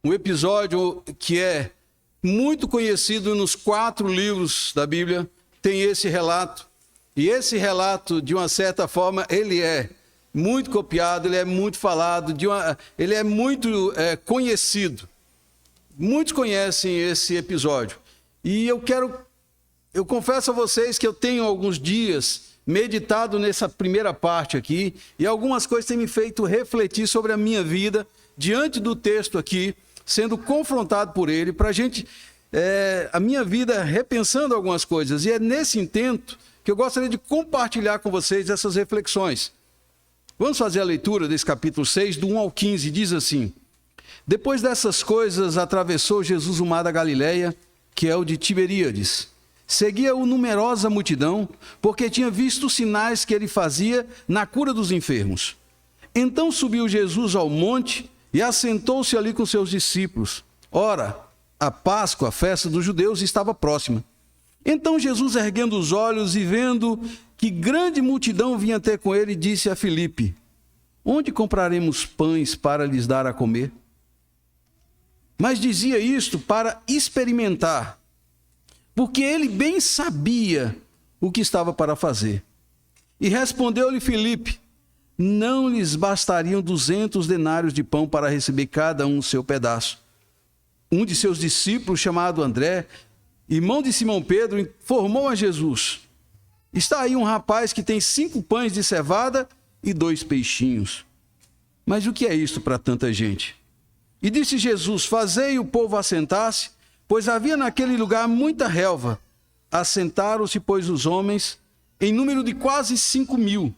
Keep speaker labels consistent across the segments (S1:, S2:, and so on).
S1: um episódio que é muito conhecido nos 4 livros da Bíblia, tem esse relato. E esse relato, de uma certa forma, ele é muito copiado, ele é muito falado, ele é muito conhecido. Muitos conhecem esse episódio. E eu confesso a vocês que eu tenho alguns dias meditado nessa primeira parte aqui, e algumas coisas têm me feito refletir sobre a minha vida, diante do texto aqui, sendo confrontado por ele, para a minha vida repensando algumas coisas. E é nesse intento que eu gostaria de compartilhar com vocês essas reflexões. Vamos fazer a leitura desse capítulo 6, do 1 ao 15, diz assim: Depois dessas coisas, atravessou Jesus o mar da Galileia, que é o de Tiberíades. Seguia-o numerosa multidão, porque tinha visto os sinais que ele fazia na cura dos enfermos. Então subiu Jesus ao monte e assentou-se ali com seus discípulos. Ora, a Páscoa, a festa dos judeus, estava próxima. Então Jesus, erguendo os olhos e vendo que grande multidão vinha ter com ele, disse a Filipe: Onde compraremos pães para lhes dar a comer? Mas dizia isto para experimentar, porque ele bem sabia o que estava para fazer. E respondeu-lhe Filipe: Não lhes bastariam 200 denários de pão para receber cada um o seu pedaço. Um de seus discípulos, chamado André, irmão de Simão Pedro, informou a Jesus: Está aí um rapaz que tem 5 pães de cevada e 2 peixinhos. Mas o que é isto para tanta gente? E disse Jesus: Fazei o povo assentar-se, pois havia naquele lugar muita relva. Assentaram-se, pois, os homens, em número de quase 5.000.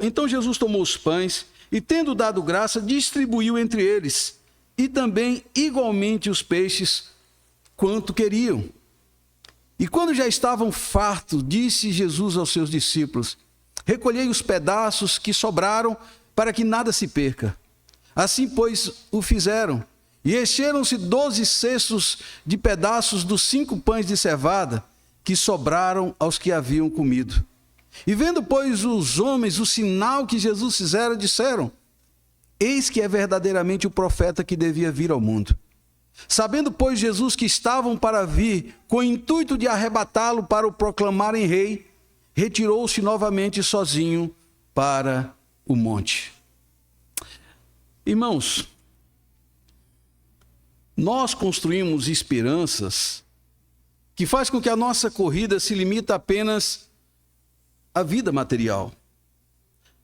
S1: Então Jesus tomou os pães e, tendo dado graça, distribuiu entre eles, e também igualmente os peixes, quanto queriam. E quando já estavam fartos, disse Jesus aos seus discípulos: Recolhei os pedaços que sobraram, para que nada se perca. Assim, pois, o fizeram. E encheram-se 12 cestos de pedaços dos 5 pães de cevada, que sobraram aos que haviam comido. E vendo, pois, os homens o sinal que Jesus fizera, disseram: Eis que é verdadeiramente o profeta que devia vir ao mundo. Sabendo, pois, Jesus que estavam para vir, com o intuito de arrebatá-lo para o proclamarem rei, retirou-se novamente sozinho para o monte. Irmãos, nós construímos esperanças que faz com que a nossa corrida se limita apenas à vida material.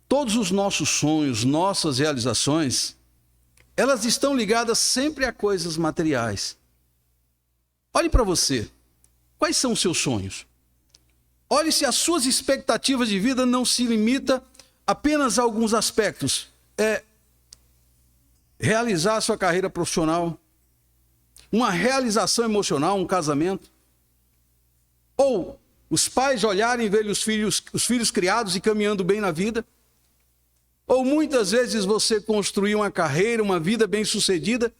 S1: Todos os nossos sonhos, nossas realizações, elas estão ligadas sempre a coisas materiais. Olhe para você. Quais são os seus sonhos? Olhe se as suas expectativas de vida não se limitam apenas a alguns aspectos. Realizar a sua carreira profissional, uma realização emocional, um casamento. Ou os pais olharem e verem os filhos criados e caminhando bem na vida. Ou muitas vezes você construir uma carreira, uma vida bem-sucedida.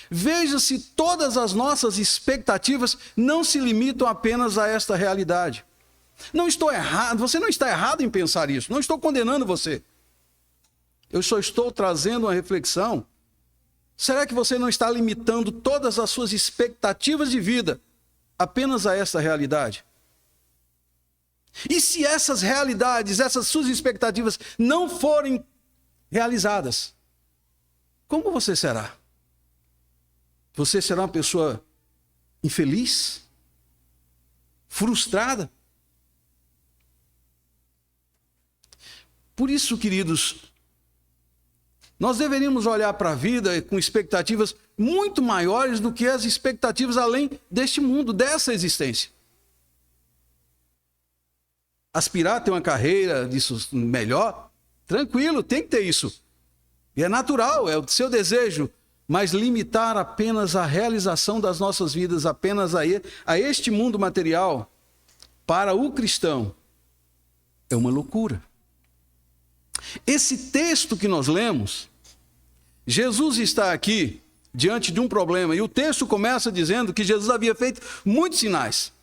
S1: Veja se todas as nossas expectativas não se limitam apenas a esta realidade. Não estou errado, você não está errado em pensar isso, não estou condenando você. Eu só estou trazendo uma reflexão. Será que você não está limitando todas as suas expectativas de vida apenas a esta realidade? E se essas realidades, essas suas expectativas não forem realizadas, como você será? Você será uma pessoa infeliz? Frustrada? Por isso, queridos, nós deveríamos olhar para a vida com expectativas muito maiores do que as expectativas além deste mundo, dessa existência. Aspirar a ter uma carreira disso melhor, tranquilo, tem que ter isso. E é natural, é o seu desejo. Mas limitar apenas a realização das nossas vidas, apenas a este mundo material, para o cristão, é uma loucura. Esse texto que nós lemos, Jesus está aqui diante de um problema, e o texto começa dizendo que Jesus havia feito muitos sinais.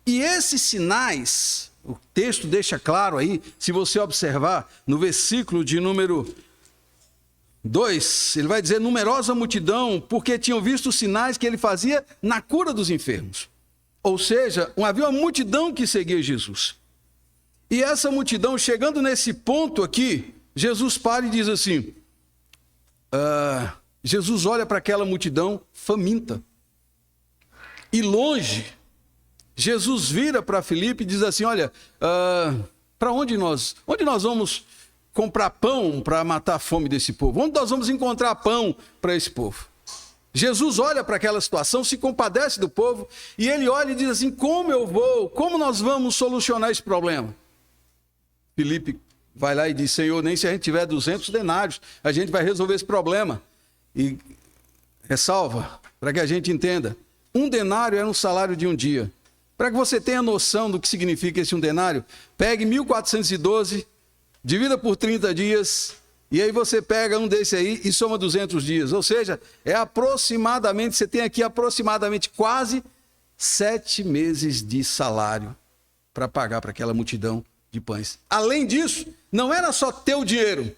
S1: E esses sinais, o texto deixa claro aí, se você observar no versículo de número 2, ele vai dizer numerosa multidão, porque tinham visto os sinais que ele fazia na cura dos enfermos. Ou seja, havia uma multidão que seguia Jesus. E essa multidão, chegando nesse ponto aqui, Jesus para e diz assim, Jesus olha para aquela multidão faminta. E longe, Jesus vira para Filipe e diz assim, olha, para onde nós vamos comprar pão para matar a fome desse povo? Onde nós vamos encontrar pão para esse povo? Jesus olha para aquela situação, se compadece do povo, e ele olha e diz assim, como nós vamos solucionar esse problema? Filipe vai lá e diz, Senhor, nem se a gente tiver 200 denários, a gente vai resolver esse problema. E ressalva, para que a gente entenda, 1 denário era um salário de um dia. Para que você tenha noção do que significa esse 1 denário, pegue 1.412, divida por 30 dias, e aí você pega um desse aí e soma 200 dias. Ou seja, você tem aqui aproximadamente quase 7 meses de salário para pagar para aquela multidão de pães. Além disso, não era só ter o dinheiro,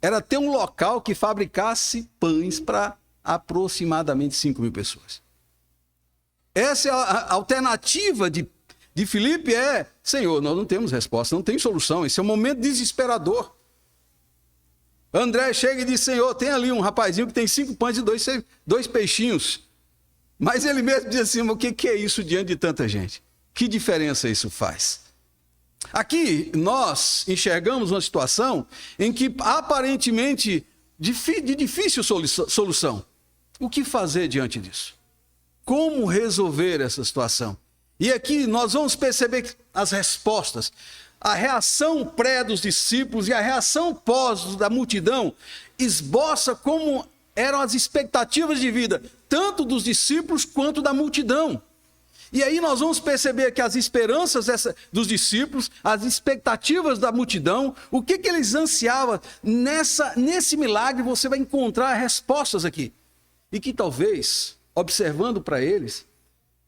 S1: era ter um local que fabricasse pães para aproximadamente 5.000 pessoas. Essa é a alternativa de Filipe Senhor, nós não temos resposta, não tem solução, esse é um momento desesperador. André chega e diz, Senhor, tem ali um rapazinho que tem 5 pães e 2 peixinhos. Mas ele mesmo diz assim, o que é isso diante de tanta gente? Que diferença isso faz? Aqui nós enxergamos uma situação em que aparentemente de difícil solução. O que fazer diante disso? Como resolver essa situação? E aqui nós vamos perceber as respostas. A reação pré dos discípulos e a reação pós da multidão esboça como eram as expectativas de vida, tanto dos discípulos quanto da multidão. E aí nós vamos perceber que as esperanças dos discípulos, as expectativas da multidão, o que eles ansiavam, nesse milagre você vai encontrar respostas aqui. E que talvez, observando para eles,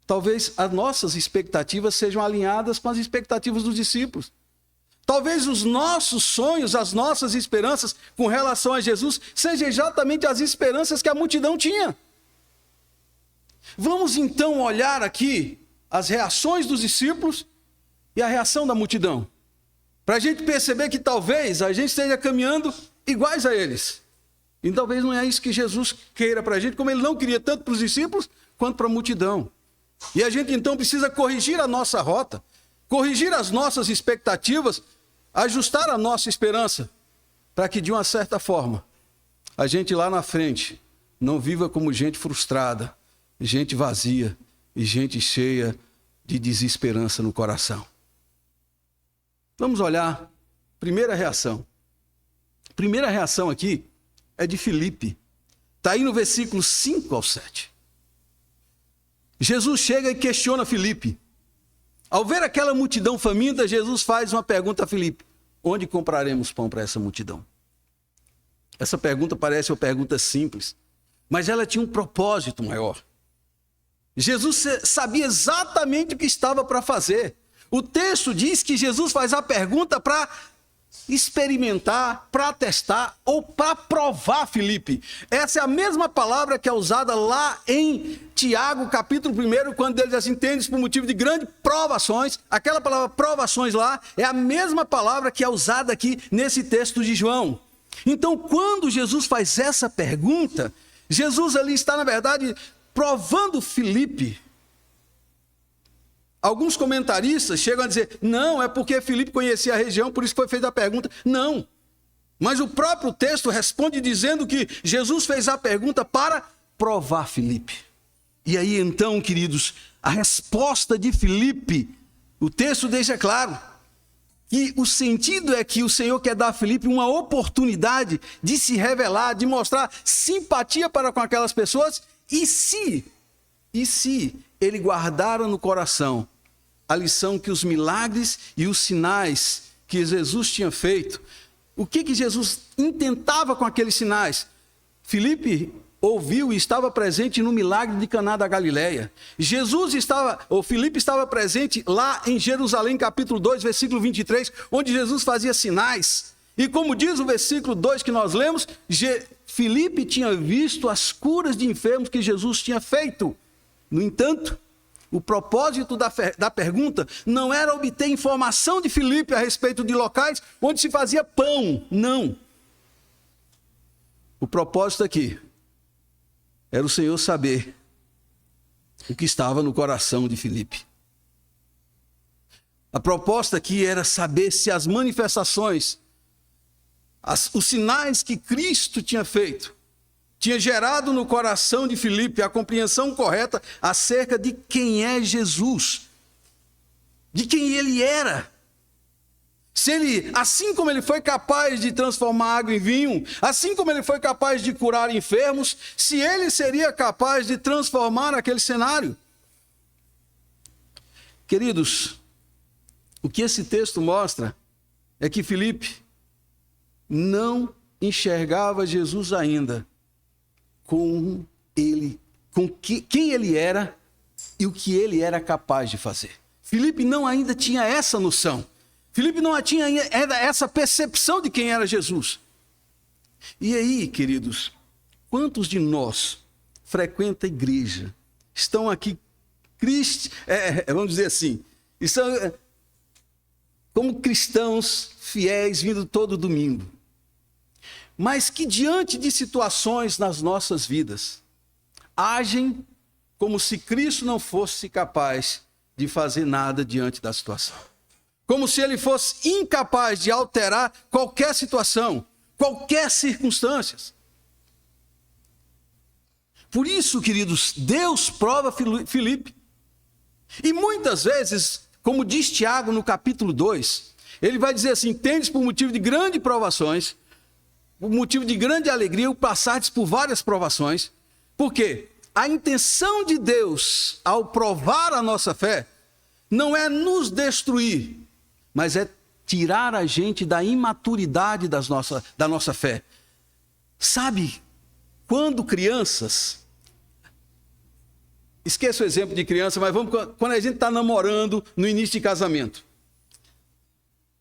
S1: talvez as nossas expectativas sejam alinhadas com as expectativas dos discípulos. Talvez os nossos sonhos, as nossas esperanças com relação a Jesus, sejam exatamente as esperanças que a multidão tinha. Vamos então olhar aqui as reações dos discípulos e a reação da multidão, para a gente perceber que talvez a gente esteja caminhando iguais a eles. E talvez não é isso que Jesus queira para a gente, como ele não queria tanto para os discípulos quanto para a multidão. E a gente então precisa corrigir a nossa rota, corrigir as nossas expectativas, ajustar a nossa esperança, para que de uma certa forma, a gente lá na frente não viva como gente frustrada, gente vazia e gente cheia de desesperança no coração. Vamos olhar, primeira reação. Primeira reação aqui é de Filipe. Está aí no versículo 5 ao 7. Jesus chega e questiona Filipe. Ao ver aquela multidão faminta, Jesus faz uma pergunta a Filipe. Onde compraremos pão para essa multidão? Essa pergunta parece uma pergunta simples, mas ela tinha um propósito maior. Jesus sabia exatamente o que estava para fazer. O texto diz que Jesus faz a pergunta para experimentar, para testar ou para provar Filipe. Essa é a mesma palavra que é usada lá em Tiago, capítulo 1, quando ele diz assim, tendes por motivo de grandes provações. Aquela palavra provações lá é a mesma palavra que é usada aqui nesse texto de João. Então, quando Jesus faz essa pergunta, Jesus ali está, na verdade, provando Filipe. Alguns comentaristas chegam a dizer, não, é porque Filipe conhecia a região, por isso foi feita a pergunta. Não, mas o próprio texto responde dizendo que Jesus fez a pergunta para provar Filipe. E aí então, queridos, a resposta de Filipe, o texto deixa claro, que o sentido é que o Senhor quer dar a Filipe uma oportunidade de se revelar, de mostrar simpatia para com aquelas pessoas, e se ele guardar no coração a lição que os milagres e os sinais que Jesus tinha feito, o que Jesus intentava com aqueles sinais? Filipe ouviu e estava presente no milagre de Caná da Galileia. Filipe estava presente lá em Jerusalém, capítulo 2, versículo 23, onde Jesus fazia sinais. E como diz o versículo 2 que nós lemos, Filipe tinha visto as curas de enfermos que Jesus tinha feito. No entanto, o propósito da pergunta não era obter informação de Filipe a respeito de locais onde se fazia pão, não. O propósito aqui era o Senhor saber o que estava no coração de Filipe. A proposta aqui era saber se as manifestações, os sinais que Cristo tinha feito, tinha gerado no coração de Filipe a compreensão correta acerca de quem é Jesus, de quem ele era. Se ele, assim como ele foi capaz de transformar água em vinho, assim como ele foi capaz de curar enfermos, se ele seria capaz de transformar aquele cenário. Queridos, o que esse texto mostra é que Filipe não enxergava Jesus ainda com quem ele era e o que ele era capaz de fazer. Filipe não ainda tinha essa noção. Filipe não tinha essa percepção de quem era Jesus. E aí, queridos, quantos de nós frequentam a igreja, estão aqui, vamos dizer assim, estão como cristãos fiéis vindo todo domingo, mas que diante de situações nas nossas vidas, agem como se Cristo não fosse capaz de fazer nada diante da situação. Como se ele fosse incapaz de alterar qualquer situação, qualquer circunstância. Por isso, queridos, Deus prova Filipe. E muitas vezes, como diz Tiago no capítulo 2, ele vai dizer assim: tendes por motivo de grandes provações, por motivo de grande alegria, o passardes por várias provações. Por quê? A intenção de Deus, ao provar a nossa fé, não é nos destruir, mas é tirar a gente da imaturidade da nossa fé. Sabe, quando crianças, esqueça o exemplo de criança, mas quando a gente está namorando no início de casamento,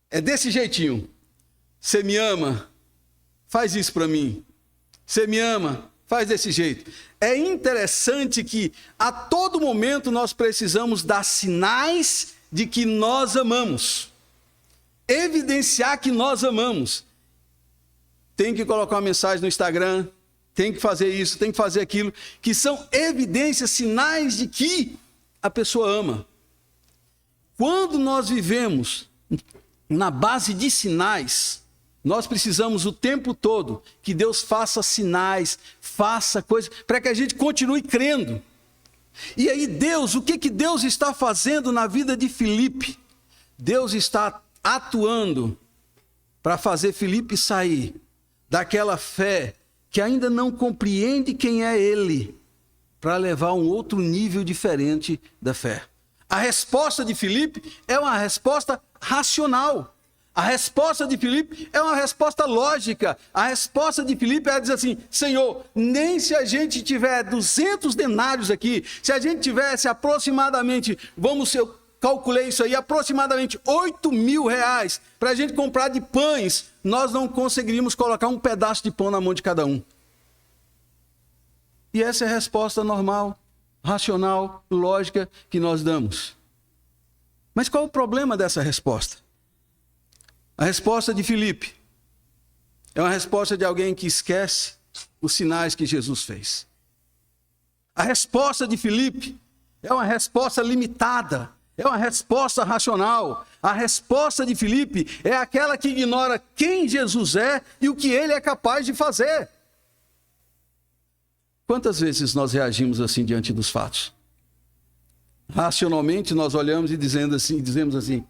S1: é desse jeitinho: você me ama? Faz isso para mim. Você me ama? Faz desse jeito. É interessante que a todo momento nós precisamos dar sinais de que nós amamos. Evidenciar que nós amamos. Tem que colocar uma mensagem no Instagram, tem que fazer isso, tem que fazer aquilo, que são evidências, sinais de que a pessoa ama. Quando nós vivemos na base de sinais, nós precisamos o tempo todo que Deus faça sinais, faça coisas, para que a gente continue crendo. E aí Deus, o que Deus está fazendo na vida de Filipe? Deus está atuando para fazer Filipe sair daquela fé que ainda não compreende quem é ele, para levar a um outro nível diferente da fé. A resposta de Filipe é uma resposta racional. A resposta de Filipe é uma resposta lógica. A resposta de Filipe é dizer assim: Senhor, nem se a gente tiver 200 denários aqui, se a gente tivesse aproximadamente, eu calculei isso aí, aproximadamente 8.000 reais para a gente comprar de pães, nós não conseguiríamos colocar um pedaço de pão na mão de cada um. E essa é a resposta normal, racional, lógica que nós damos. Mas qual o problema dessa resposta? A resposta de Filipe é uma resposta de alguém que esquece os sinais que Jesus fez. A resposta de Filipe é uma resposta limitada, é uma resposta racional. A resposta de Filipe é aquela que ignora quem Jesus é e o que ele é capaz de fazer. Quantas vezes nós reagimos assim diante dos fatos? Racionalmente nós olhamos e dizemos assim: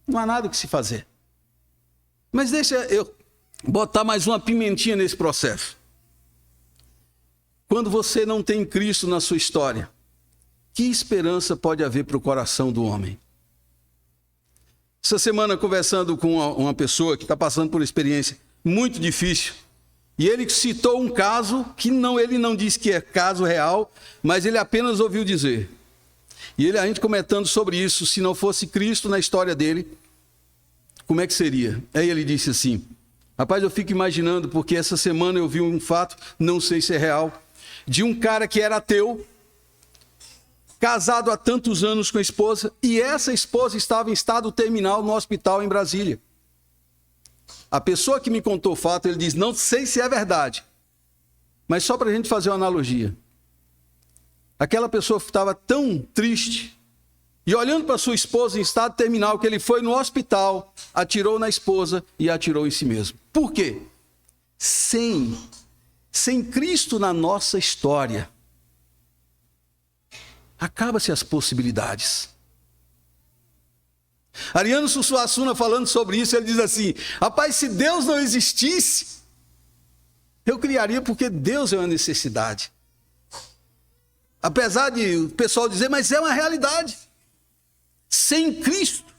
S1: não há nada o que se fazer. Mas deixa eu botar mais uma pimentinha nesse processo. Quando você não tem Cristo na sua história, que esperança pode haver para o coração do homem? Essa semana, conversando com uma pessoa que está passando por uma experiência muito difícil, e ele citou um caso que ele não disse que é caso real, mas ele apenas ouviu dizer. E a gente comentando sobre isso, se não fosse Cristo na história dele, como é que seria? Aí ele disse assim, rapaz, eu fico imaginando, porque essa semana eu vi um fato, não sei se é real, de um cara que era ateu, casado há tantos anos com a esposa, e essa esposa estava em estado terminal no hospital em Brasília. A pessoa que me contou o fato, ele diz, não sei se é verdade, mas só para a gente fazer uma analogia. Aquela pessoa estava tão triste, e olhando para sua esposa em estado terminal, que ele foi no hospital, atirou na esposa e atirou em si mesmo. Por quê? Sem Cristo na nossa história, acaba-se as possibilidades. Ariano Suassuna, falando sobre isso, ele diz assim, rapaz, se Deus não existisse, eu criaria, porque Deus é uma necessidade. Apesar de o pessoal dizer, mas é uma realidade. Sem Cristo,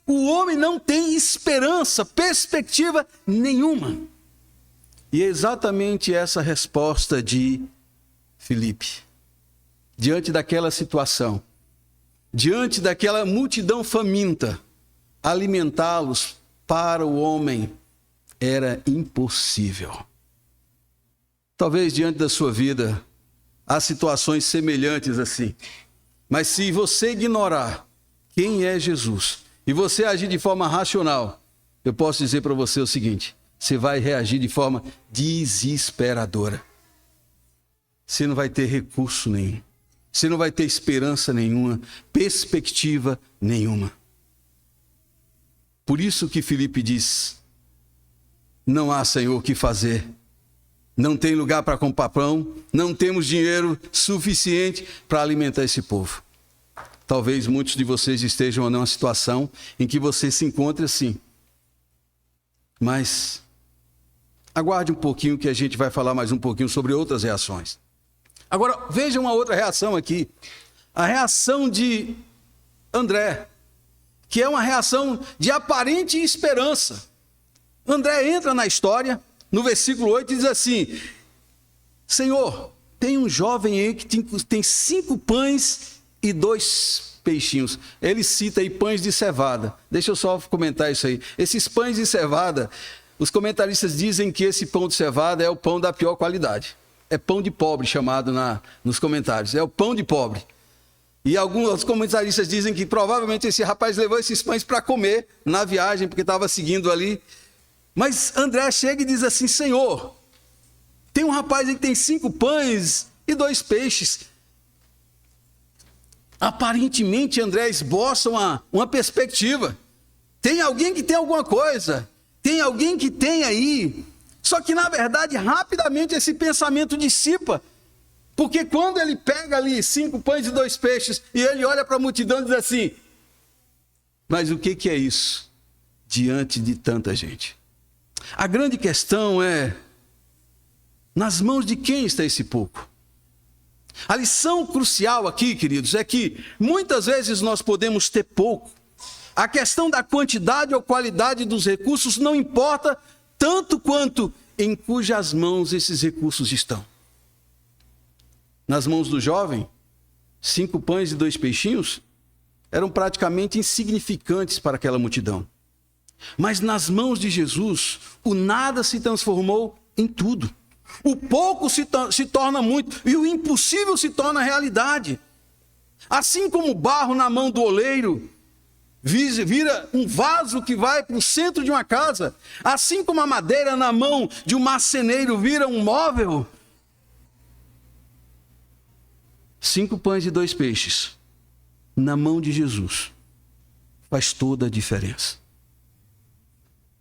S1: o homem não tem esperança, perspectiva nenhuma. E é exatamente essa resposta de Filipe. Diante daquela situação, diante daquela multidão faminta, alimentá-los para o homem era impossível. Talvez diante da sua vida há situações semelhantes assim. Mas se você ignorar quem é Jesus e você agir de forma racional, eu posso dizer para você o seguinte, você vai reagir de forma desesperadora. Você não vai ter recurso nenhum. Você não vai ter esperança nenhuma, perspectiva nenhuma. Por isso que Filipe diz, não há, Senhor, o que fazer. Não tem lugar para comprar pão, não temos dinheiro suficiente para alimentar esse povo. Talvez muitos de vocês estejam numa situação em que você se encontre assim. Mas aguarde um pouquinho que a gente vai falar mais um pouquinho sobre outras reações. Agora, veja uma outra reação aqui. A reação de André, que é uma reação de aparente esperança. André entra na história, no versículo 8, e diz assim, Senhor, tem um jovem aí que tem 5 pães e 2 peixinhos. Ele cita aí pães de cevada. Deixa eu só comentar isso aí. Esses pães de cevada, os comentaristas dizem que esse pão de cevada é o pão da pior qualidade. É pão de pobre, chamado nos comentários. É o pão de pobre. E alguns comentaristas dizem que provavelmente esse rapaz levou esses pães para comer na viagem, porque estava seguindo ali. Mas André chega e diz assim, Senhor, tem um rapaz aí que tem 5 pães e 2 peixes. Aparentemente André esboça uma perspectiva. Tem alguém que tem alguma coisa. Tem alguém que tem aí. Só que, na verdade, rapidamente esse pensamento dissipa. Porque quando ele pega ali 5 pães e 2 peixes, e ele olha para a multidão e diz assim, mas o que é isso diante de tanta gente? A grande questão é, nas mãos de quem está esse pouco? A lição crucial aqui, queridos, é que muitas vezes nós podemos ter pouco. A questão da quantidade ou qualidade dos recursos não importa tanto quanto em cujas mãos esses recursos estão. Nas mãos do jovem, 5 pães e 2 peixinhos eram praticamente insignificantes para aquela multidão. Mas nas mãos de Jesus, o nada se transformou em tudo. O pouco se torna muito e o impossível se torna realidade. Assim como o barro na mão do oleiro vira um vaso que vai para o centro de uma casa, assim como a madeira na mão de um marceneiro vira um móvel. 5 pães e 2 peixes na mão de Jesus faz toda a diferença.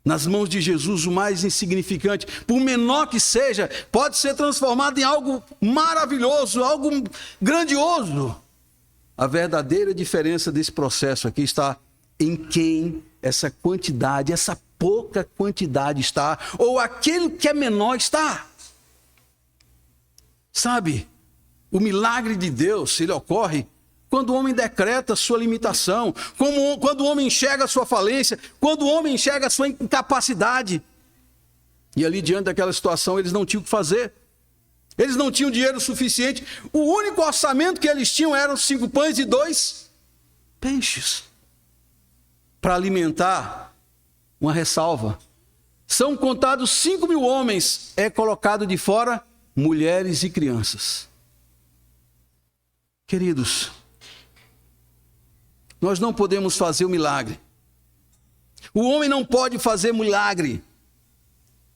S1: Nas mãos de Jesus, o mais insignificante, por menor que seja, pode ser transformado em algo maravilhoso, algo grandioso. A verdadeira diferença desse processo aqui está em quem essa quantidade, essa pouca quantidade está, ou aquele que é menor está. Sabe, o milagre de Deus, ele ocorre quando o homem decreta sua limitação, quando o homem enxerga a sua falência, quando o homem enxerga a sua incapacidade. E ali diante daquela situação eles não tinham o que fazer. Eles não tinham dinheiro suficiente. O único orçamento que eles tinham eram 5 pães e 2 peixes. Para alimentar uma ressalva. São contados 5.000 homens, é colocado de fora mulheres e crianças. Queridos, nós não podemos fazer o milagre. O homem não pode fazer milagre,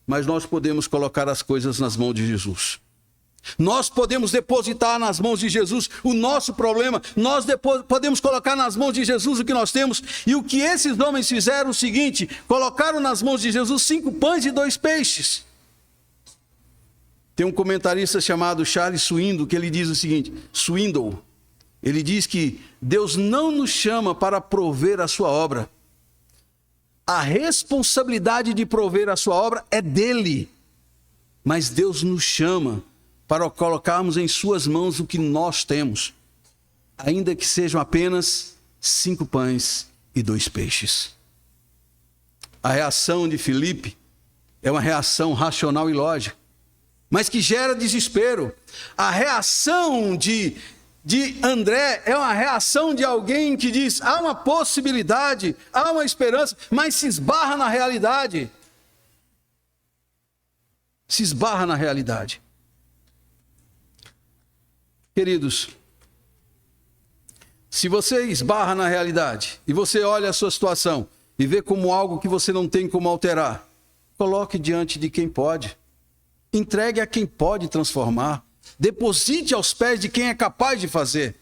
S1: mas nós podemos colocar as coisas nas mãos de Jesus. Nós podemos depositar nas mãos de Jesus o nosso problema, nós podemos colocar nas mãos de Jesus o que nós temos, e o que esses homens fizeram o seguinte: colocaram nas mãos de Jesus 5 pães e 2 peixes. Tem um comentarista chamado Charles Swindoll, que ele diz o seguinte, ele diz que Deus não nos chama para prover a sua obra. A responsabilidade de prover a sua obra é dele, mas Deus nos chama para colocarmos em suas mãos o que nós temos, ainda que sejam apenas 5 pães e 2 peixes. A reação de Filipe é uma reação racional e lógica, mas que gera desespero. A reação de André é uma reação de alguém que diz: há uma possibilidade, há uma esperança, mas se esbarra na realidade. Se esbarra na realidade. Queridos, se você esbarra na realidade e você olha a sua situação e vê como algo que você não tem como alterar, coloque diante de quem pode. Entregue a quem pode transformar. Deposite aos pés de quem é capaz de fazer.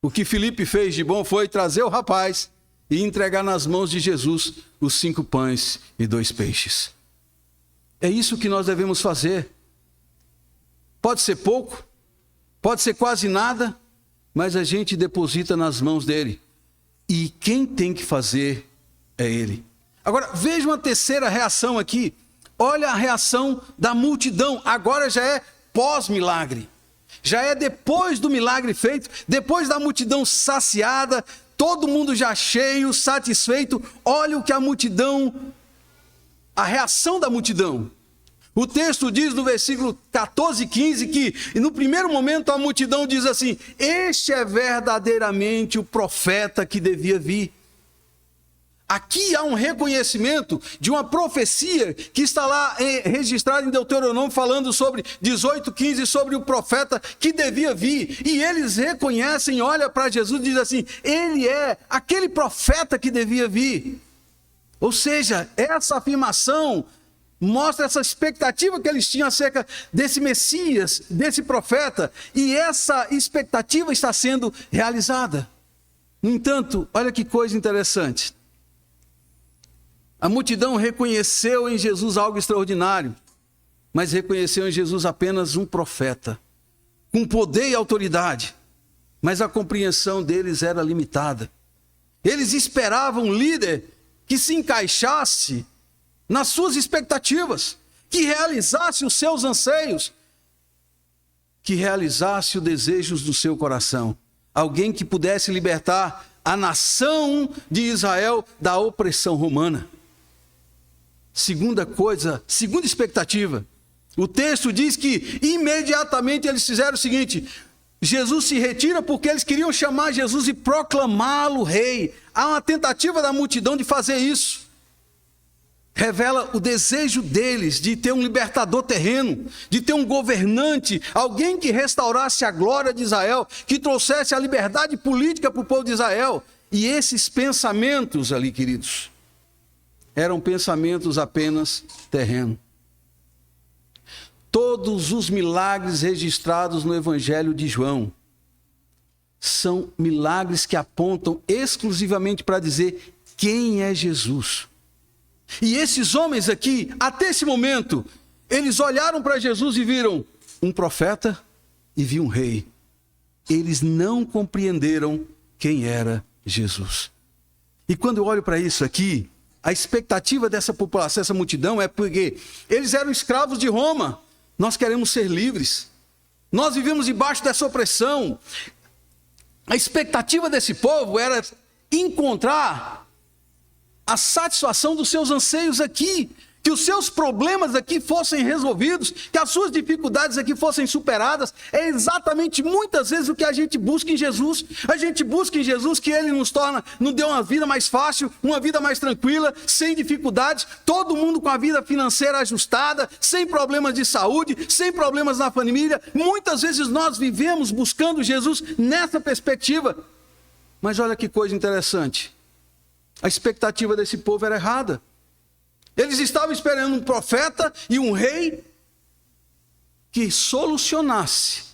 S1: O que Filipe fez de bom foi trazer o rapaz e entregar nas mãos de Jesus os 5 pães e 2 peixes. É isso que nós devemos fazer. Pode ser pouco, pode ser quase nada, mas a gente deposita nas mãos dele. E quem tem que fazer é ele. Agora, veja uma terceira reação aqui. Olha a reação da multidão. Agora já é pós-milagre. Já é depois do milagre feito, depois da multidão saciada, todo mundo já cheio, satisfeito. Olha o que a multidão, a reação da multidão. O texto diz no versículo 14 e 15 que, no primeiro momento, a multidão diz assim: este é verdadeiramente o profeta que devia vir. Aqui há um reconhecimento de uma profecia que está lá registrada em Deuteronômio, falando sobre 18:15, sobre o profeta que devia vir. E eles reconhecem, olha para Jesus e dizem assim: ele é aquele profeta que devia vir. Ou seja, essa afirmação mostra essa expectativa que eles tinham acerca desse Messias, desse profeta, e essa expectativa está sendo realizada. No entanto, olha que coisa interessante. A multidão reconheceu em Jesus algo extraordinário, mas reconheceu em Jesus apenas um profeta, com poder e autoridade, mas a compreensão deles era limitada. Eles esperavam um líder que se encaixasse nas suas expectativas, que realizasse os seus anseios, que realizasse os desejos do seu coração. Alguém que pudesse libertar a nação de Israel da opressão romana. Segunda expectativa. O texto diz que imediatamente eles fizeram o seguinte: Jesus se retira porque eles queriam chamar Jesus e proclamá-lo rei. Há uma tentativa da multidão de fazer isso. Revela o desejo deles de ter um libertador terreno, de ter um governante, alguém que restaurasse a glória de Israel, que trouxesse a liberdade política para o povo de Israel. E esses pensamentos ali, queridos, eram pensamentos apenas terrenos. Todos os milagres registrados no Evangelho de João são milagres que apontam exclusivamente para dizer quem é Jesus. E esses homens aqui, até esse momento, eles olharam para Jesus e viram um profeta e viram um rei. Eles não compreenderam quem era Jesus. E quando eu olho para isso aqui, a expectativa dessa população, essa multidão, é porque eles eram escravos de Roma. Nós queremos ser livres. Nós vivemos debaixo dessa opressão. A expectativa desse povo era encontrar a satisfação dos seus anseios aqui. que os seus problemas aqui fossem resolvidos, que as suas dificuldades aqui fossem superadas. É exatamente muitas vezes o que a gente busca em Jesus. A gente busca em Jesus que Ele nos dê uma vida mais fácil, uma vida mais tranquila, sem dificuldades, todo mundo com a vida financeira ajustada, sem problemas de saúde, sem problemas na família. Muitas vezes nós vivemos buscando Jesus nessa perspectiva. Mas olha que coisa interessante. A expectativa desse povo era errada. Eles estavam esperando um profeta e um rei que solucionasse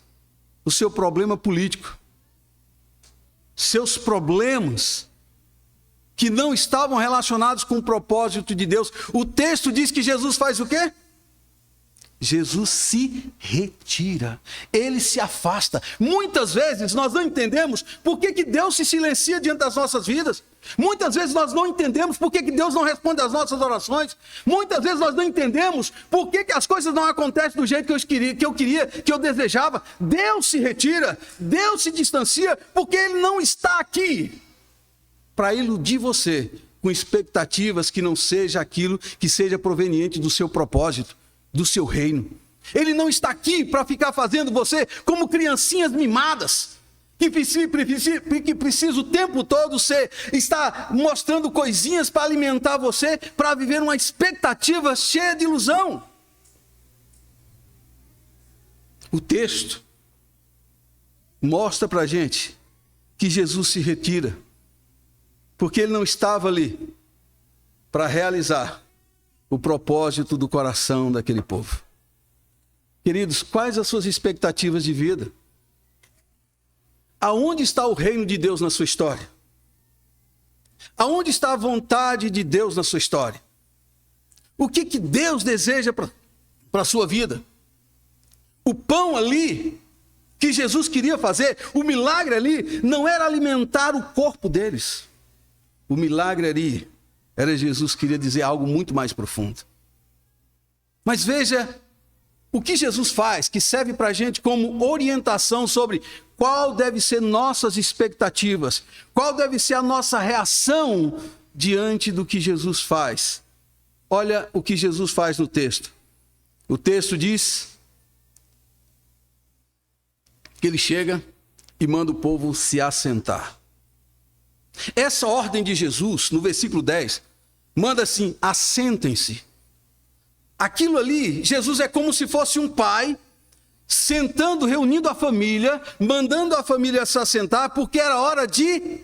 S1: o seu problema político, seus problemas que não estavam relacionados com o propósito de Deus. O texto diz que Jesus faz o quê? Jesus se retira, Ele se afasta. Muitas vezes nós não entendemos por que Deus se silencia diante das nossas vidas. Muitas vezes nós não entendemos por que Deus não responde às nossas orações. Muitas vezes nós não entendemos por que as coisas não acontecem do jeito que eu desejava. Deus se retira, Deus se distancia, porque Ele não está aqui para iludir você com expectativas que não seja aquilo que seja proveniente do seu propósito, do seu reino. Ele não está aqui para ficar fazendo você como criancinhas mimadas, que precisa o tempo todo estar mostrando coisinhas para alimentar você, para viver uma expectativa cheia de ilusão. O texto mostra para a gente que Jesus se retira, porque Ele não estava ali para realizar o propósito do coração daquele povo. Queridos, quais as suas expectativas de vida? Aonde está o reino de Deus na sua história? Aonde está a vontade de Deus na sua história? O que Deus deseja para a sua vida? O pão ali que Jesus queria fazer, o milagre ali, não era alimentar o corpo deles. O milagre ali era Jesus queria dizer algo muito mais profundo. Mas veja o que Jesus faz, que serve para a gente como orientação sobre qual deve ser nossas expectativas, qual deve ser a nossa reação diante do que Jesus faz. Olha o que Jesus faz no texto. O texto diz que Ele chega e manda o povo se assentar. Essa ordem de Jesus, no versículo 10, manda assim: assentem-se. Aquilo ali, Jesus é como se fosse um pai, sentando, reunindo a família, mandando a família se assentar, porque era hora de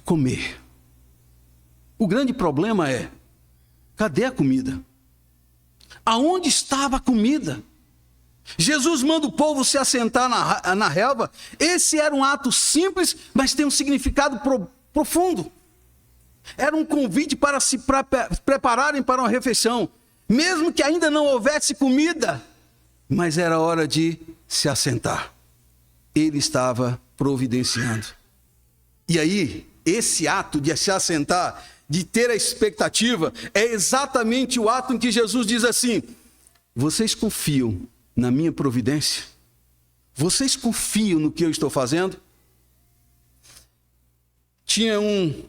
S1: comer. O grande problema é, cadê a comida? Aonde estava a comida? Jesus manda o povo se assentar na relva. Esse era um ato simples, mas tem um significado profundo. Era um convite para se prepararem para uma refeição, mesmo que ainda não houvesse comida, mas era hora de se assentar. Ele estava providenciando. E aí, esse ato de se assentar, de ter a expectativa, é exatamente o ato em que Jesus diz assim: vocês confiam na minha providência? Vocês confiam no que eu estou fazendo? Tinha um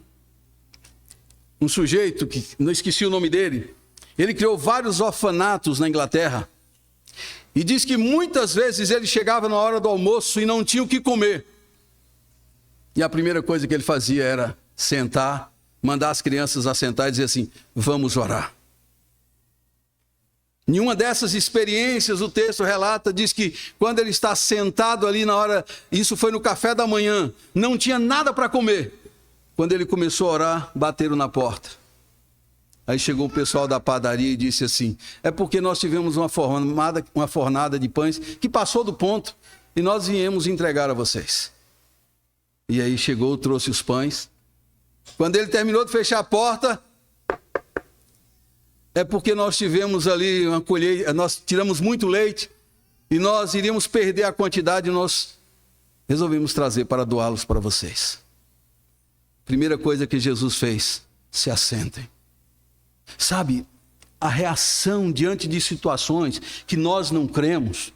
S1: sujeito, que não esqueci o nome dele, ele criou vários orfanatos na Inglaterra, e diz que muitas vezes ele chegava na hora do almoço e não tinha o que comer, e a primeira coisa que ele fazia era sentar, mandar as crianças assentar e dizer assim: vamos orar. Nenhuma dessas experiências, o texto relata, diz que quando ele está sentado ali na hora, isso foi no café da manhã, não tinha nada para comer. Quando ele começou a orar, bateram na porta. Aí chegou o pessoal da padaria e disse assim: é porque nós tivemos uma fornada de pães que passou do ponto e nós viemos entregar a vocês. E aí chegou, trouxe os pães. Quando ele terminou de fechar a porta, é porque nós tivemos ali uma colheita, nós tiramos muito leite e nós iríamos perder a quantidade e nós resolvemos trazer para doá-los para vocês. Primeira coisa que Jesus fez: se assentem. Sabe, a reação diante de situações que nós não cremos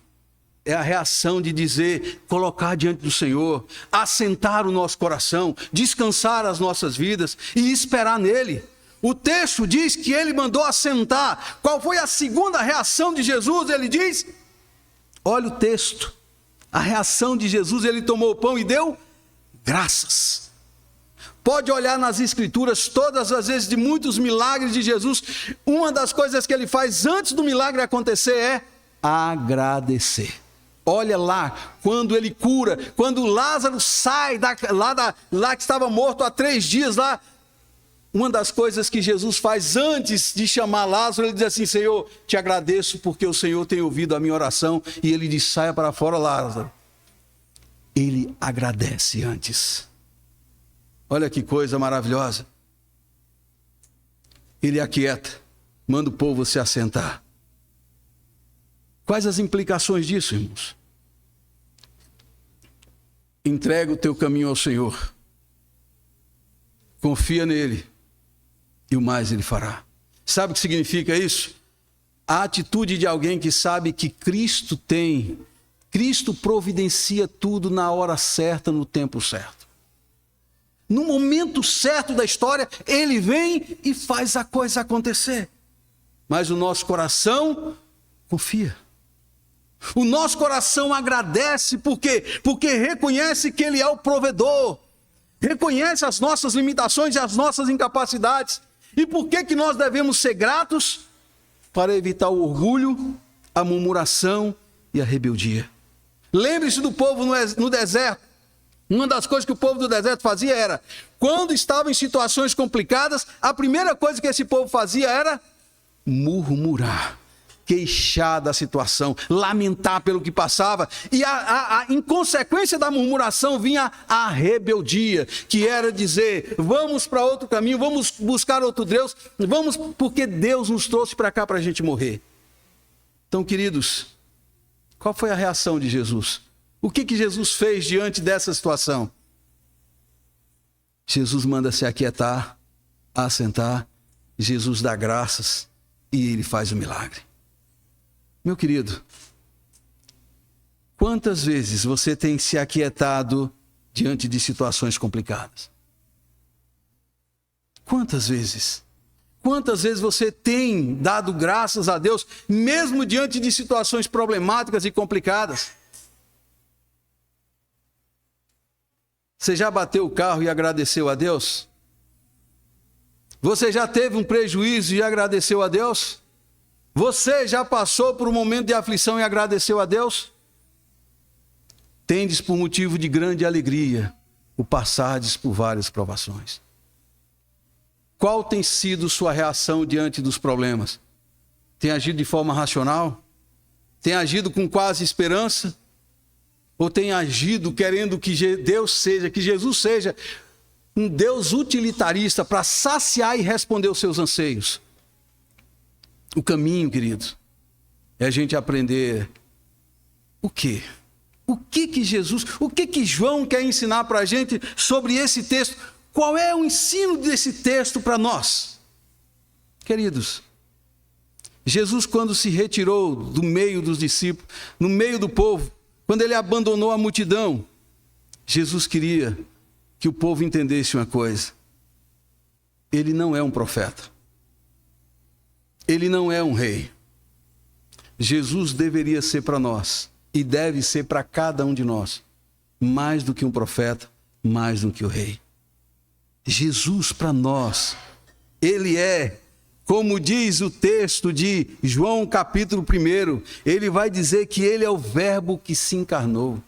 S1: é a reação de dizer, colocar diante do Senhor, assentar o nosso coração, descansar as nossas vidas e esperar nele. O texto diz que ele mandou assentar. Qual foi a segunda reação de Jesus? Ele diz, olha o texto, a reação de Jesus, ele tomou o pão e deu graças. Pode olhar nas escrituras, todas as vezes de muitos milagres de Jesus, uma das coisas que ele faz antes do milagre acontecer é agradecer. Olha lá, quando ele cura, quando Lázaro sai lá que estava morto há 3 dias lá, uma das coisas que Jesus faz antes de chamar Lázaro, ele diz assim, Senhor, te agradeço porque o Senhor tem ouvido a minha oração. E ele diz, saia para fora, Lázaro. Ele agradece antes. Olha que coisa maravilhosa. Ele aquieta, manda o povo se assentar. Quais as implicações disso, irmãos? Entrega o teu caminho ao Senhor. Confia nele. E o mais ele fará. Sabe o que significa isso? A atitude de alguém que sabe que Cristo providencia tudo na hora certa, no tempo certo. No momento certo da história, ele vem e faz a coisa acontecer. Mas o nosso coração confia. O nosso coração agradece, por quê? Porque reconhece que ele é o provedor. Reconhece as nossas limitações e as nossas incapacidades. E por que nós devemos ser gratos? Para evitar o orgulho, a murmuração e a rebeldia. Lembre-se do povo no deserto. Uma das coisas que o povo do deserto fazia era, quando estava em situações complicadas, a primeira coisa que esse povo fazia era murmurar, queixar da situação, lamentar pelo que passava. E em consequência da murmuração vinha a rebeldia, que era dizer, vamos para outro caminho, vamos buscar outro Deus, vamos porque Deus nos trouxe para cá para a gente morrer. Então, queridos, qual foi a reação de Jesus? O que Jesus fez diante dessa situação? Jesus manda se aquietar, assentar, Jesus dá graças e ele faz o milagre. Meu querido, quantas vezes você tem se aquietado diante de situações complicadas? Quantas vezes? Quantas vezes você tem dado graças a Deus, mesmo diante de situações problemáticas e complicadas? Você já bateu o carro e agradeceu a Deus? Você já teve um prejuízo e agradeceu a Deus? Você já passou por um momento de aflição e agradeceu a Deus? Tendes por motivo de grande alegria o passardes por várias provações. Qual tem sido sua reação diante dos problemas? Tem agido de forma racional? Tem agido com quase esperança? Ou tem agido querendo que Jesus seja um Deus utilitarista para saciar e responder os seus anseios? O caminho, querido, é a gente aprender o quê? O que João quer ensinar para a gente sobre esse texto? Qual é o ensino desse texto para nós? Queridos, Jesus, quando se retirou do meio dos discípulos, no meio do povo, quando ele abandonou a multidão, Jesus queria que o povo entendesse uma coisa. Ele não é um profeta. Ele não é um rei. Jesus deveria ser para nós, e deve ser para cada um de nós, mais do que um profeta, mais do que o rei. Jesus para nós, ele é, como diz o texto de João capítulo 1, ele vai dizer que ele é o verbo que se encarnou,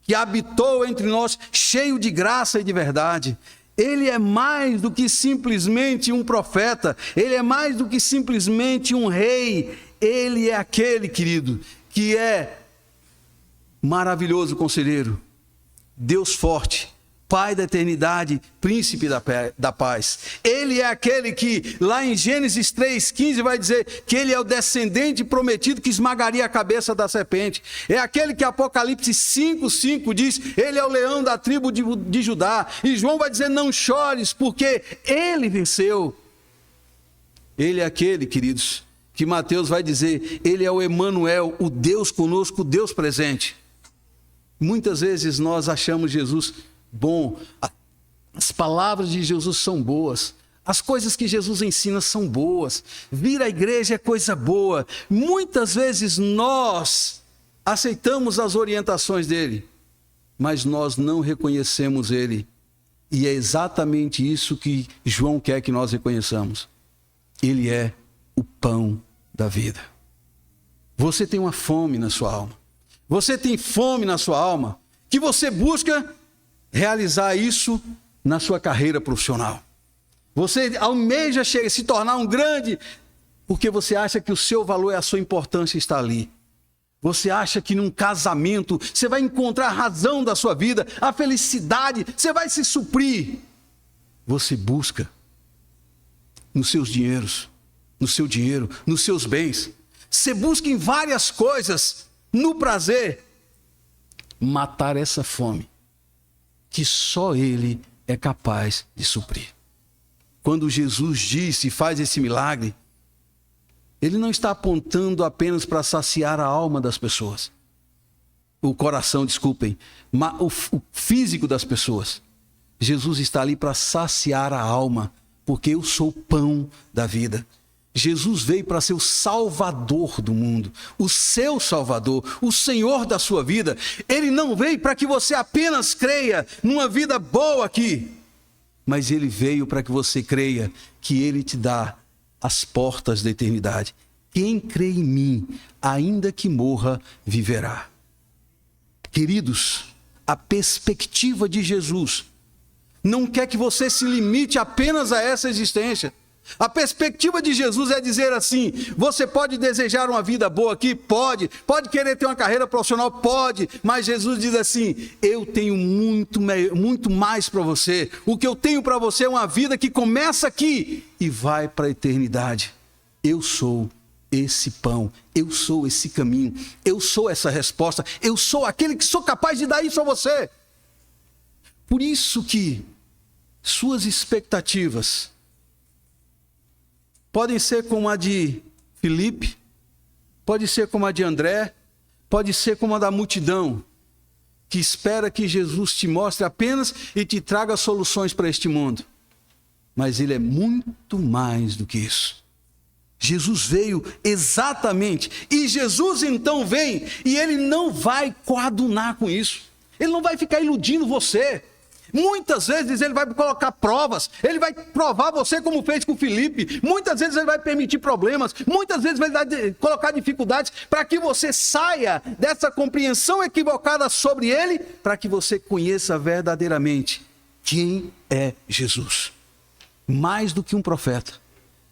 S1: que habitou entre nós, cheio de graça e de verdade. Ele é mais do que simplesmente um profeta, ele é mais do que simplesmente um rei, ele é aquele, querido, que é maravilhoso conselheiro, Deus forte, Pai da eternidade, príncipe da paz. Ele é aquele que, lá em Gênesis 3,15, vai dizer que ele é o descendente prometido que esmagaria a cabeça da serpente. É aquele que Apocalipse 5,5 diz, ele é o leão da tribo de Judá. E João vai dizer, não chores, porque ele venceu. Ele é aquele, queridos, que Mateus vai dizer, ele é o Emanuel, o Deus conosco, o Deus presente. Muitas vezes nós achamos Jesus bom, as palavras de Jesus são boas, As coisas que Jesus ensina são boas. Vir à igreja é coisa boa. Muitas vezes nós aceitamos as orientações dele, mas nós não reconhecemos ele. E é exatamente isso que João quer que nós reconheçamos. Ele é o pão da vida. Você tem uma fome na sua alma. Você tem fome na sua alma que você busca realizar isso na sua carreira profissional. Você almeja se tornar um grande, porque você acha que o seu valor e a sua importância está ali. Você acha que num casamento você vai encontrar a razão da sua vida, a felicidade, você vai se suprir. Você busca nos seus dinheiros, no seu dinheiro, nos seus bens. Você busca em várias coisas, no prazer, matar essa fome que só Ele é capaz de suprir. Quando Jesus diz e faz esse milagre, Ele não está apontando apenas para saciar a alma das pessoas, o coração, desculpem, mas o físico das pessoas. Jesus está ali para saciar a alma, porque eu sou o pão da vida. Jesus veio para ser o Salvador do mundo, o seu Salvador, o Senhor da sua vida. Ele não veio para que você apenas creia numa vida boa aqui, mas Ele veio para que você creia que Ele te dá as portas da eternidade. Quem crê em mim, ainda que morra, viverá. Queridos, a perspectiva de Jesus não quer que você se limite apenas a essa existência. A perspectiva de Jesus é dizer assim: você pode desejar uma vida boa aqui? Pode querer ter uma carreira profissional? Pode, mas Jesus diz assim: eu tenho muito mais para você. O que eu tenho para você é uma vida que começa aqui e vai para a eternidade. Eu sou esse pão, eu sou esse caminho, eu sou essa resposta, eu sou aquele que sou capaz de dar isso a você. Por isso que suas expectativas podem ser como a de Filipe, pode ser como a de André, pode ser como a da multidão, que espera que Jesus te mostre apenas e te traga soluções para este mundo. Mas Ele é muito mais do que isso. Jesus veio exatamente, e Jesus então vem, e Ele não vai coadunar com isso. Ele não vai ficar iludindo você. Muitas vezes Ele vai colocar provas, Ele vai provar você como fez com Filipe. Muitas vezes Ele vai permitir problemas, muitas vezes Ele vai colocar dificuldades para que você saia dessa compreensão equivocada sobre Ele, para que você conheça verdadeiramente quem é Jesus. Mais do que um profeta,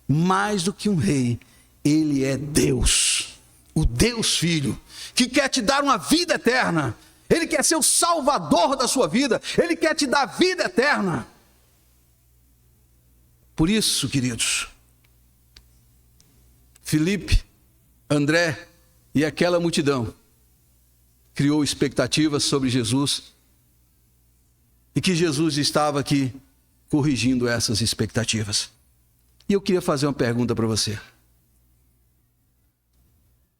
S1: mais do que um rei, Ele é Deus, o Deus Filho, que quer te dar uma vida eterna. Ele quer ser o Salvador da sua vida. Ele quer te dar vida eterna. Por isso, queridos, Filipe, André e aquela multidão criou expectativas sobre Jesus, e que Jesus estava aqui corrigindo essas expectativas. E eu queria fazer uma pergunta para você.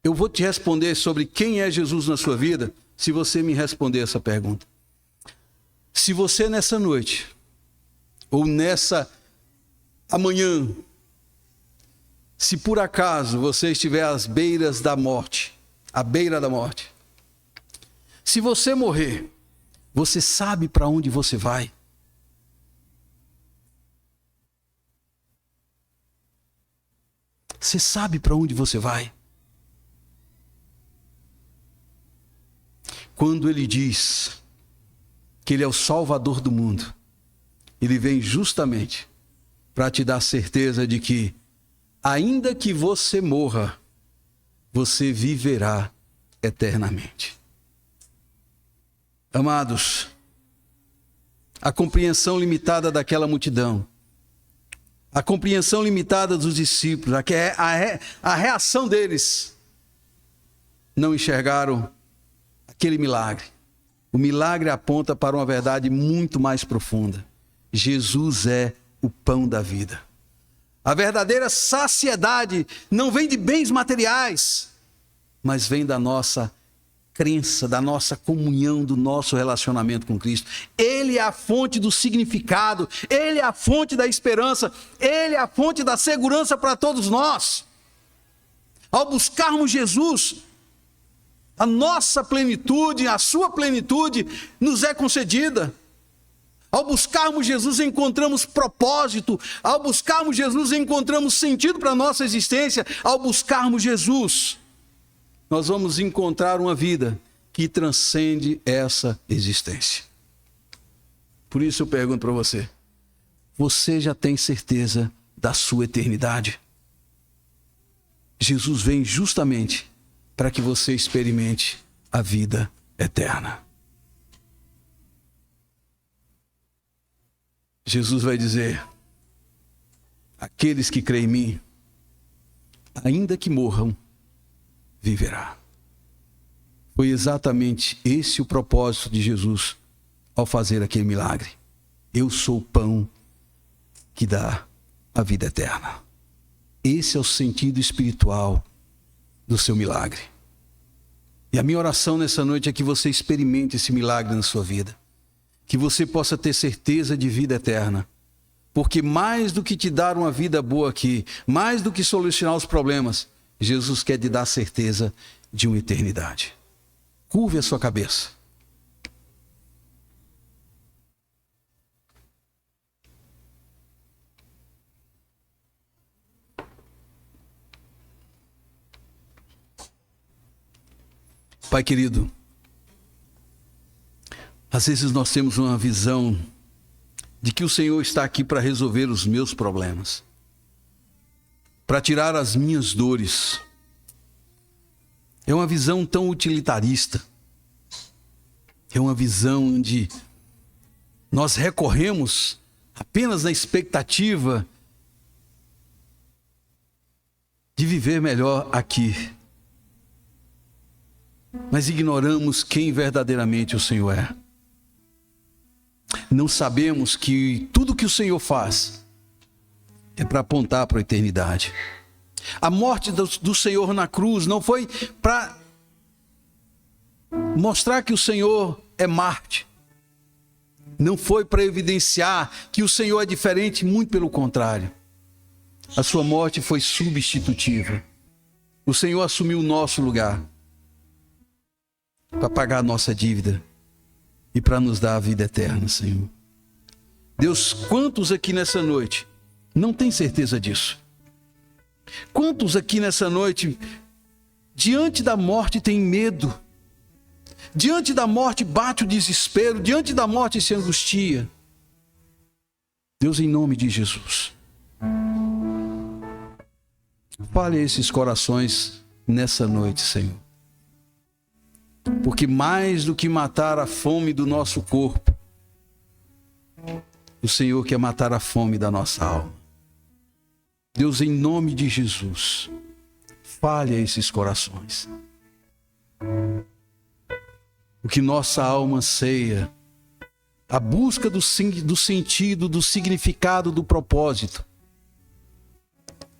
S1: Eu vou te responder sobre quem é Jesus na sua vida, se você me responder essa pergunta. Se você nessa noite, ou nessa amanhã, se por acaso você estiver às beiras da morte, à beira da morte, se você morrer, você sabe para onde você vai? Você sabe para onde você vai? Quando Ele diz que Ele é o Salvador do mundo, Ele vem justamente para te dar certeza de que, ainda que você morra, você viverá eternamente. Amados, a compreensão limitada daquela multidão, a compreensão limitada dos discípulos, a reação deles, não enxergaram aquele milagre. O milagre aponta para uma verdade muito mais profunda. Jesus é o pão da vida. A verdadeira saciedade não vem de bens materiais, mas vem da nossa crença, da nossa comunhão, do nosso relacionamento com Cristo. Ele é a fonte do significado, Ele é a fonte da esperança, Ele é a fonte da segurança para todos nós. Ao buscarmos Jesus, a nossa plenitude, a sua plenitude nos é concedida. Ao buscarmos Jesus, encontramos propósito. Ao buscarmos Jesus, encontramos sentido para a nossa existência. Ao buscarmos Jesus, nós vamos encontrar uma vida que transcende essa existência. Por isso eu pergunto para você: você já tem certeza da sua eternidade? Jesus vem justamente para que você experimente a vida eterna. Jesus vai dizer: aqueles que creem em mim, ainda que morram, viverá. Foi exatamente esse o propósito de Jesus ao fazer aquele milagre. Eu sou o pão que dá a vida eterna. Esse é o sentido espiritual do seu milagre. E a minha oração nessa noite é que você experimente esse milagre na sua vida. Que você possa ter certeza de vida eterna. Porque mais do que te dar uma vida boa aqui, mais do que solucionar os problemas, Jesus quer te dar certeza de uma eternidade. Curve a sua cabeça. Pai querido, às vezes nós temos uma visão de que o Senhor está aqui para resolver os meus problemas, para tirar as minhas dores. É uma visão tão utilitarista. É uma visão onde nós recorremos apenas na expectativa de viver melhor aqui. Mas ignoramos quem verdadeiramente o Senhor é. Não sabemos que tudo que o Senhor faz é para apontar para a eternidade. A morte do Senhor na cruz não foi para mostrar que o Senhor é Marte. Não foi para evidenciar que o Senhor é diferente, muito pelo contrário. A sua morte foi substitutiva. O Senhor assumiu o nosso lugar para pagar a nossa dívida e para nos dar a vida eterna, Senhor. Deus, quantos aqui nessa noite não têm certeza disso? Quantos aqui nessa noite, diante da morte, têm medo? Diante da morte bate o desespero, diante da morte se angustia. Deus, em nome de Jesus, fale a esses corações nessa noite, Senhor. Porque mais do que matar a fome do nosso corpo, o Senhor quer matar a fome da nossa alma. Deus, em nome de Jesus, fale a esses corações. O que nossa alma anseia, a busca do sentido, do significado, do propósito,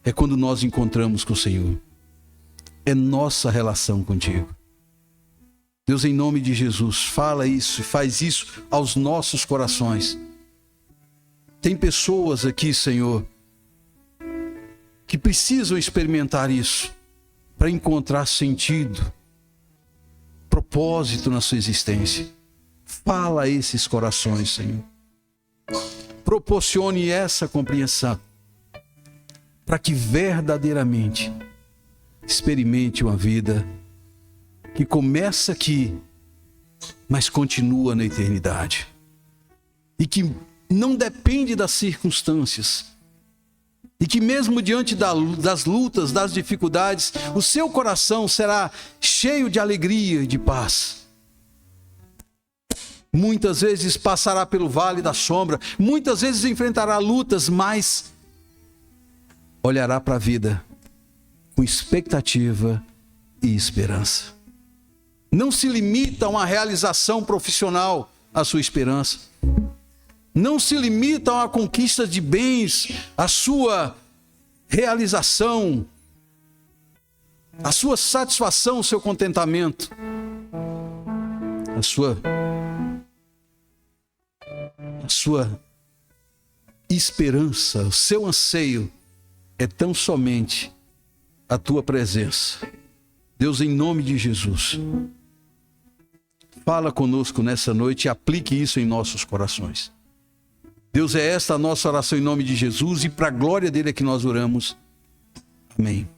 S1: é quando nós encontramos com o Senhor. É nossa relação contigo. Deus, em nome de Jesus, fala isso e faz isso aos nossos corações. Tem pessoas aqui, Senhor, que precisam experimentar isso para encontrar sentido, propósito na sua existência. Fala a esses corações, Senhor. Proporcione essa compreensão para que verdadeiramente experimente uma vida que começa aqui, mas continua na eternidade. E que não depende das circunstâncias. E que mesmo diante das lutas, das dificuldades, o seu coração será cheio de alegria e de paz. Muitas vezes passará pelo vale da sombra, muitas vezes enfrentará lutas, mas olhará para a vida com expectativa e esperança. Não se limita a uma realização profissional a sua esperança. Não se limita a uma conquista de bens, a sua realização, a sua satisfação, o seu contentamento. a sua esperança, o seu anseio é tão somente a tua presença. Deus, em nome de Jesus, fala conosco nessa noite e aplique isso em nossos corações. Deus, é esta a nossa oração em nome de Jesus e para a glória dele é que nós oramos. Amém.